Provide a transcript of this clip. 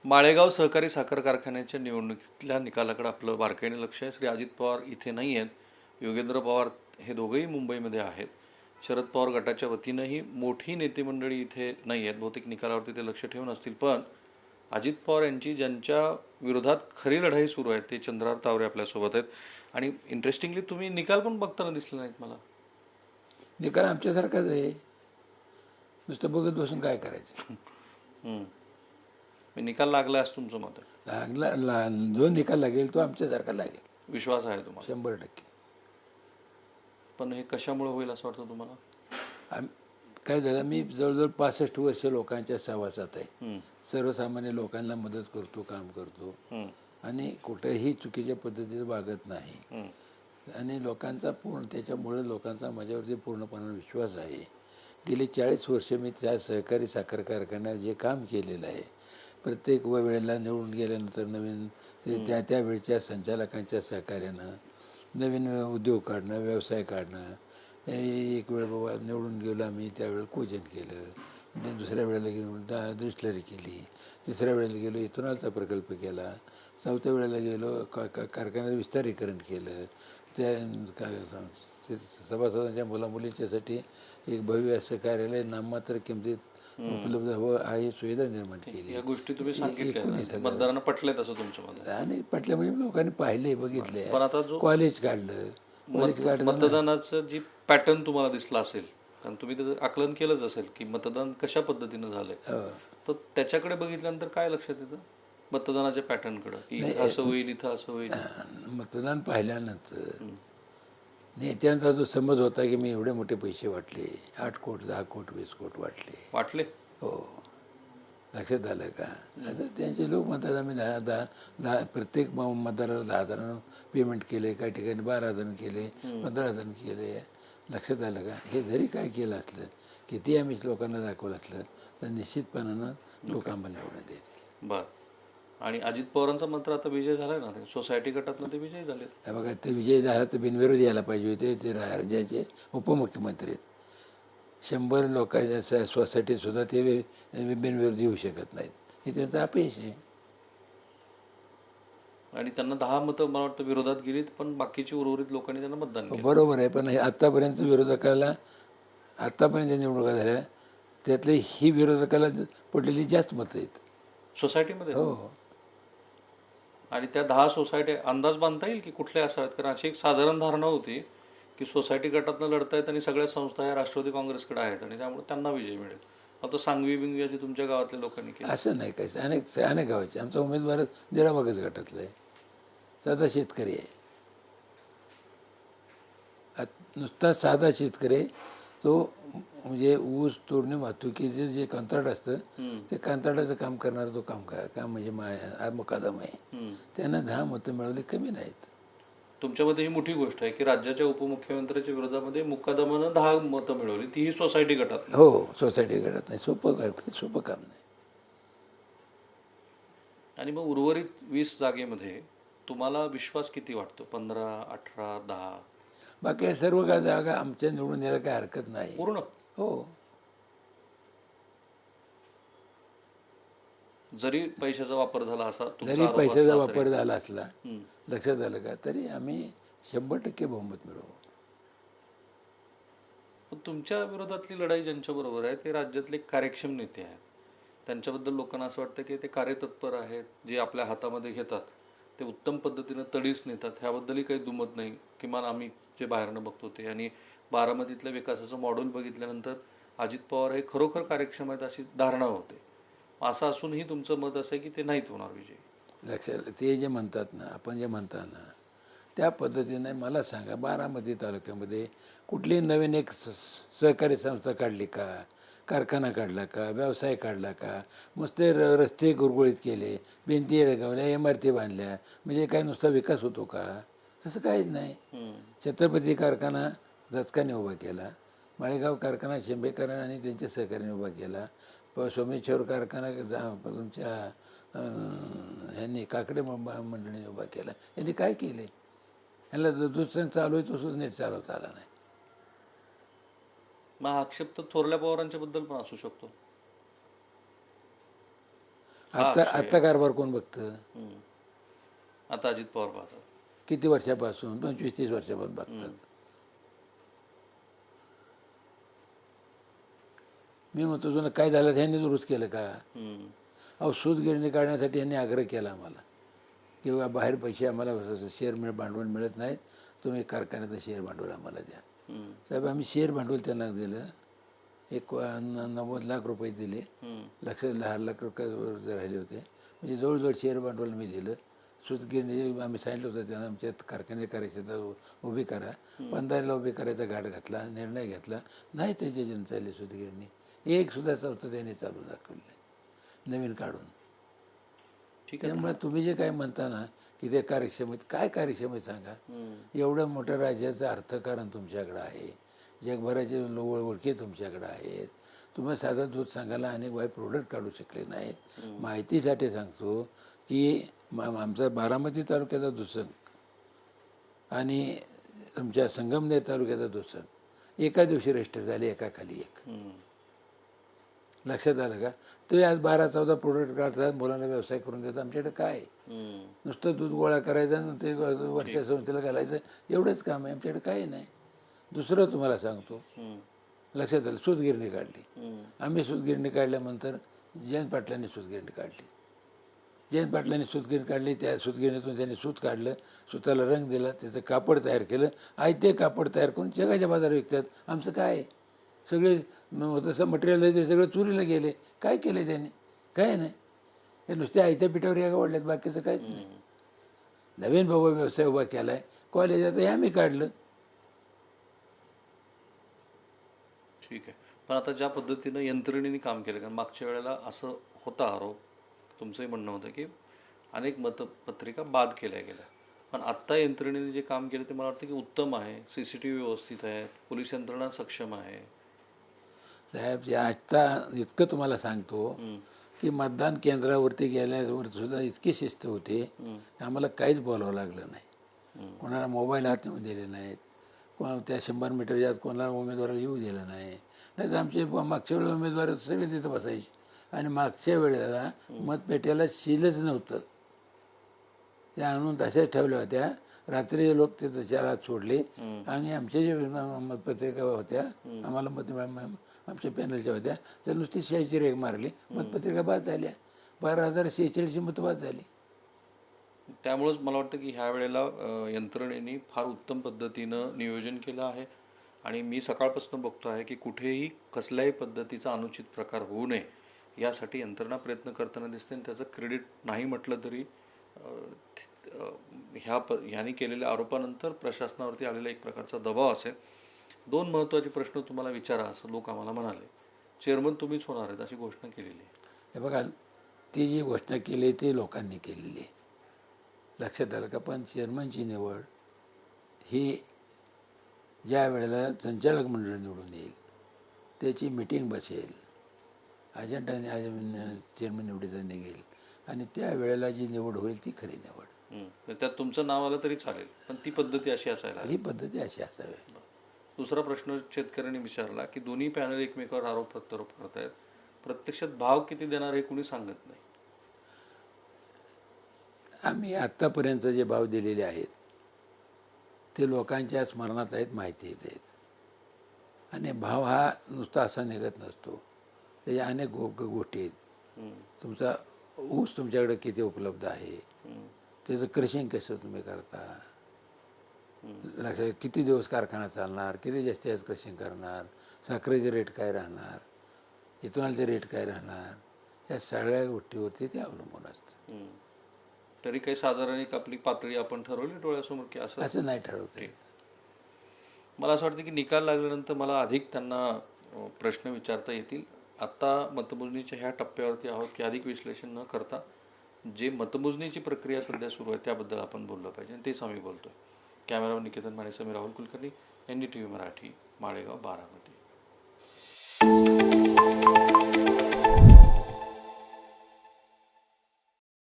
माळेगाव सहकारी साखर कारखान्याच्या निवडणुकीतल्या निकालाकडे आपलं बारकाईने लक्ष आहे. श्री अजित पवार इथे नाही आहेत, योगेंद्र पवार हे दोघंही मुंबईमध्ये आहेत. शरद पवार गटाच्या वतीनंही मोठी नेते मंडळी इथे नाही आहेत. बहुतेक निकालावरती ते लक्ष ठेवून असतील. पण अजित पवार यांची ज्यांच्या विरोधात खरी लढाई सुरू आहे ते चंद्रहार तावरे आपल्यासोबत आहेत. आणि इंटरेस्टिंगली तुम्ही निकाल पण बघताना दिसले नाहीत मला. निकाल आमच्यासारखाच आहे, नुसतं बघत बसून काय करायचं. निकाल लागला असं तुमचं मत आहे? जो निकाल लागेल तो आमच्यासारखा लागेल, विश्वास आहे तुम्हाला? 100%. पण हे कशामुळे होईल असं वाटतं तुम्हाला? काय झालं, मी जवळजवळ 65 वर्ष लोकांच्या सहवासात आहे. सर्वसामान्य लोकांना मदत करतो, काम करतो आणि कुठेही चुकीच्या पद्धतीने वागत नाही. आणि लोकांचा त्याच्यामुळे लोकांचा माझ्यावरती पूर्णपणे विश्वास आहे. गेली 40 वर्ष मी त्या सहकारी साखर कारखान्यात जे काम केलेलं आहे, प्रत्येक वेळेला निवडून गेल्यानंतर नवीन त्या वेळच्या संचालकांच्या सहकार्यानं नवीन उद्योग काढणं, व्यवसाय काढणं. एक वेळ बाबा निवडून गेलो आम्ही, त्यावेळेला कोजन केलं. दुसऱ्या वेळेला गेलो डिस्टलरी केली. तिसऱ्या वेळेला गेलो इथेनॉलचा प्रकल्प केला. चौथ्या वेळेला गेलो कारखान्याचं विस्तारीकरण केलं. त्या सभासदांच्या मुलामुलींच्यासाठी एक भव्य असं कार्यालय नाममात्र किमतीत उपलब्ध हवं आहे सुविधा निर्माण केली. या गोष्टी तुम्ही सांगितल्या, मतदारांना पटले तसं तुमचं? आणि पटल्या म्हणजे लोकांनी पाहिले, बघितले. पण आता जो कॉलेज काढलं, मतदानाचं जी पॅटर्न तुम्हाला दिसला असेल, कारण तुम्ही त्याचं आकलन केलंच असेल की मतदान कशा पद्धतीनं झालंय, तर त्याच्याकडे बघितल्यानंतर काय लक्षात येतं मतदानाच्या पॅटर्नकडे, की इथं असं होईल, इथं असं होईल? मतदान पाहिल्यानंतर नेत्यांचा जो समज होता की मी एवढे मोठे पैसे वाटले, 8 कोट 10 कोट 20 कोट वाटले. हो, लक्षात आलं का? असं त्यांचे लोक म्हणतात आम्ही दहा प्रत्येक मतदाराला 10,000 पेमेंट केले, काही ठिकाणी 12,000 केले, 15,000 केले. लक्षात आलं का? हे जरी काय केलं असलं, किती आम्ही लोकांना दाखवलं असलं, तर निश्चितपणानं लोक आम्हाला निवडून देतील. बरं. आणि अजित पवारांचा मंत्र आता विजय झालाय ना, सोसायटी गटातनं ते विजय झाले. बघा, ते विजय झाला तर बिनविरोध यायला पाहिजे होते. ते राज्याचे उपमुख्यमंत्री आहेत. 100 लोकांच्या सोसायटीत सुद्धा ते बिनविरोध येऊ शकत नाहीत. हे त्यांचं अपयश आहे. आणि त्यांना 10 मतं मला वाटतं विरोधात गेलीत, पण बाकीची उर्वरित लोकांनी त्यांना मतदान केलं. बरोबर आहे, पण आत्तापर्यंत विरोधकाला, आत्तापर्यंत ज्या निवडणुका झाल्या त्यातले ही विरोधकाला पडलेली जास्त मतं आहेत सोसायटीमध्ये. हो. आणि त्या 10 सोसायट्या अंदाज बांधता येईल की कुठल्या असाव्यात? कारण अशी एक साधारण धारणा होती की सोसायटी गटातनं लढतायत आणि सगळ्या संस्था ह्या राष्ट्रवादी काँग्रेसकडे आहेत आणि त्यामुळे त्यांना विजय मिळेल. आता सांगवी बिंगवी तुमच्या गावातल्या लोकांनी केलं असं नाही. काय, अनेक गावाचे आमचा उमेदवार निराबागच गटातला आहे, साधा शेतकरी आहे. नुसता साधा शेतकरी, तो म्हणजे ऊस तोडणे वाहतुकीचे जे कंत्राट असतं ते कंत्राटाचं काम करणारा तो काम म्हणजे मुकादम आहे. त्यांना 10 मतं मिळवली, कमी नाहीत. तुमच्यामध्ये ही मोठी गोष्ट आहे की राज्याच्या उपमुख्यमंत्र्यांच्या विरोधामध्ये मुकादमानं 10 मतं मिळवली, तीही सोसायटी गटात. हो, सोसायटी गटात नाही. सोपं काम नाही. आणि मग उर्वरित 20 जागेमध्ये तुम्हाला विश्वास किती वाटतो? 15, 18, 10? बाकी सर्व जागा आमच्या निवडून यायला काही हरकत नाही पूर्ण. हो. जरी पैशाचा वापर झाला असा, जरी पैशाचा वापर झाला असला, लक्षात आलं का, तरी आम्ही 100% बहुमत मिळवू. पण तुमच्या विरोधातली लढाई ज्यांच्याबरोबर आहे ते राज्यातले कार्यक्षम नेते आहेत. त्यांच्याबद्दल लोकांना असं वाटतं की ते कार्यतत्पर आहेत, जे आपल्या हातामध्ये घेतात ते उत्तम पद्धतीनं तडीस नेतात. ह्याबद्दलही काही दुमत नाही, किमान आम्ही जे बाहेरनं बघतो ते. आणि बारामतीतल्या विकासाचं मॉडेल बघितल्यानंतर अजित पवार हे खरोखर कार्यक्षम आहेत अशी धारणा होते. असं असूनही तुमचं मत असं आहे की ते नाहीत होणार विजय. लक्षात, ते जे म्हणतात ना, आपण जे म्हणता ना, त्या पद्धतीने मला सांगा, बारामती तालुक्यामध्ये कुठली नवीन एक सहकारी संस्था काढली का, कारखाना काढला का, व्यवसाय काढला का? नुसते रस्ते गुरगुळीत केले, भिंती रंगवल्या, इमारती बांधल्या, म्हणजे काय नुसता विकास होतो का? तसं काहीच नाही. छत्रपती कारखाना दचकाने उभा केला, माळेगाव कारखाना शेंबेकरांनी आणि त्यांच्या सहकार्याने उभा केला, सोमेश्वर कारखाना तुमच्या ह्यांनी काकडे मंडळीने उभा केला. यांनी काय केले? ह्याला दुसऱ्या चालू आहे तो सुद्धा नीट चालवता आला नाही. मग आक्षेप तर थोरल्या पवारांच्या बद्दल पण असू शकतो. आता कारभार कोण बघतं? आता अजित पवार पाहतात. किती वर्षापासून? 25-30 वर्षापासून बघतात. मी म्हणतो जुनं काय झालं ह्यांनी दुरुस्त केलं का? अहो सूतगिरणी काढण्यासाठी यांनी आग्रह केला आम्हाला किंवा बाहेर पैसे आम्हाला शेअर भांडवल मिळत नाहीत, तुम्ही कारखान्याचं शेअर भांडवल आम्हाला द्या. साहेब आम्ही शेअर भांडवल त्यांना दिलं. 90 लाख रुपये दिले. 10 लाख रुपये राहिले होते. म्हणजे जवळजवळ शेअर भांडवल मी दिलं. सूतगिरणी आम्ही सांगितलं होतं त्यांना आमच्या कारखाने करायचं उभी करा. 15ला उभी करायचा घाट घातला, निर्णय घेतला. नाही त्याची जन चालली सूतगिरणी. एक सुद्धा चौथं त्यांनी चालू दाखवलं नवीन काढून. ठीक आहे. त्यामुळे तुम्ही जे काय म्हणता ना की ते कार्यक्षम काय कार्यक्षम आहे सांगा? एवढं मोठ्या राज्याचं अर्थकारण तुमच्याकडं आहे, जगभराचे ओळखी तुमच्याकडे आहेत. तुम्ही साधं दूध सांगायला अनेक बाय प्रोडक्ट काढू शकले नाहीत. माहितीसाठी सांगतो की आमचा बारामती तालुक्याचा दुसंग आणि तुमच्या संगमनेर तालुक्याचा दुसंग एका दिवशी रजिस्टर झाले, एका खाली एक. लक्षात आलं का? ते आज 12-14 प्रोडक्ट काढतात, मुलांना व्यवसाय करून देतात. आमच्याकडे काय नुसतं दूध गोळा करायचं आणि ते वरच्या संस्थेला घालायचं एवढंच काम आहे. आमच्याकडे काही नाही. दुसरं तुम्हाला सांगतो, लक्षात आलं, सूतगिरणी काढली. आम्ही सूतगिरणी काढल्यानंतर जयंत पाटलांनी सूतगिरणी काढली. जयंत पाटलांनी सूतगिरणी काढली. त्या सूतगिरणीतून त्यांनी सूत काढलं, सुताला रंग दिला, त्याचं कापड तयार केलं. ते कापड तयार करून जगाच्या बाजारात विकतात. आमचं काय? सगळे तसं मटेरियल आहे ते सगळं चोरीला गेले. काय केलं त्यांनी? काय नाही. हे नुसते आयत्या पिठावर या वाढल्यात, बाकीचं काहीच नाही. नवीन बाबा व्यवसाय उभा केला आहे कॉलेजात, हे आम्ही काढलं. ठीक आहे. पण आता ज्या पद्धतीनं यंत्रणेने काम केलं, कारण मागच्या वेळेला असं होता आरोप, तुमचंही म्हणणं होतं की अनेक मतपत्रिका बाद केल्या गेल्या, पण आत्ता यंत्रणेने जे काम केलं ते मला वाटतं की उत्तम आहे. CCTV व्यवस्थित आहेत, पोलीस यंत्रणा सक्षम आहे. साहेब आत्ता इतकं तुम्हाला सांगतो की मतदान केंद्रावरती गेल्यावर सुद्धा इतकी शिस्त होती, आम्हाला काहीच बोलावं लागलं नाही. कोणाला मोबाईल हात नेऊन दिले नाहीत, त्या 100 मीटरच्या आत कोणाला उमेदवाराला येऊ दिलं नाही. नाही तर आमचे मागच्या वेळेला उमेदवार सगळे तिथं बसायचे. आणि मागच्या वेळेला मतपेट्याला सीलच नव्हतं, त्या आणून तशाच ठेवल्या होत्या. रात्री लोक तिथं चारात सोडले आणि आमच्या जे मतपत्रिका होत्या, आम्हाला आमच्या पॅनलच्या होत्या, तर नुसती 86 रेग मारली, मतपत्रिका बाद झाल्या. 12,046 मतं बाद झाली. त्यामुळंच मला वाटतं की ह्या वेळेला यंत्रणेने फार उत्तम पद्धतीनं नियोजन केलं आहे. आणि मी सकाळपासून बघतो आहे की कुठेही कसल्याही पद्धतीचा अनुचित प्रकार होऊ नये यासाठी यंत्रणा प्रयत्न करताना दिसते. आणि त्याचं क्रेडिट नाही म्हटलं तरी ह्याने केलेल्या आरोपानंतर प्रशासनावरती आलेला एक प्रकारचा दबाव असेल. 2 महत्त्वाचे प्रश्न तुम्हाला विचारा असं लोक आम्हाला म्हणाले. चेअरमन तुम्हीच होणार आहेत अशी घोषणा केलेली आहे. हे बघा, ती जी घोषणा केली ती लोकांनी केलेली आहे, लक्षात आलं का? पण चेअरमनची निवड ही ज्या वेळेला संचालक मंडळ निवडून येईल त्याची मीटिंग बसेल, अजेंडाने चेअरमन निवडीचा निघेल आणि त्या वेळेला जी निवड होईल ती खरी निवड. त्यात तुमचं नाव आलं तरी चालेल, पण ती पद्धती अशी असायला ही पद्धती अशी असावी. दुसरा प्रश्न शेतकऱ्यांनी विचारला की दोन्ही पॅनल एकमेकावर आरोप प्रत्यारोप करतायत, प्रत्यक्षात भाव किती देणार हे कुणी सांगत नाही. आम्ही आत्तापर्यंत जे भाव दिलेले आहेत ते लोकांच्या स्मरणात आहेत, माहिती येत आहेत. आणि भाव हा नुसता असा निघत नसतो, त्याच्या अनेक गोष्टी आहेत. तुमचा ऊस तुमच्याकडे किती उपलब्ध आहे, त्याचं क्रशिंग कसं तुम्ही करता, लक्षात किती दिवस कारखाना चालणार, किती जास्तीत जास्त क्रशिंग करणार, साखरेचे रेट काय राहणार, इथेनॉलचे रेट काय राहणार, या सगळ्या गोष्टीवरती ते अवलंबून असतं. तरी काही साधारण एक आपली पातळी आपण ठरवली डोळ्यासमोर की असं नाही ठरवत. मला असं वाटतं की निकाल लागल्यानंतर मला अधिक त्यांना प्रश्न विचारता येतील. आत्ता मतमोजणीच्या ह्या टप्प्यावरती आहोत की अधिक विश्लेषण न करता जे मतमोजणीची प्रक्रिया सध्या सुरू आहे त्याबद्दल आपण बोललं पाहिजे, आणि तेच आम्ही बोलतोय. कॅमेरामन निकेतन मानेसह मी राहुल कुलकर्णी, NDTV मराठी, माळेगाव, बारामती.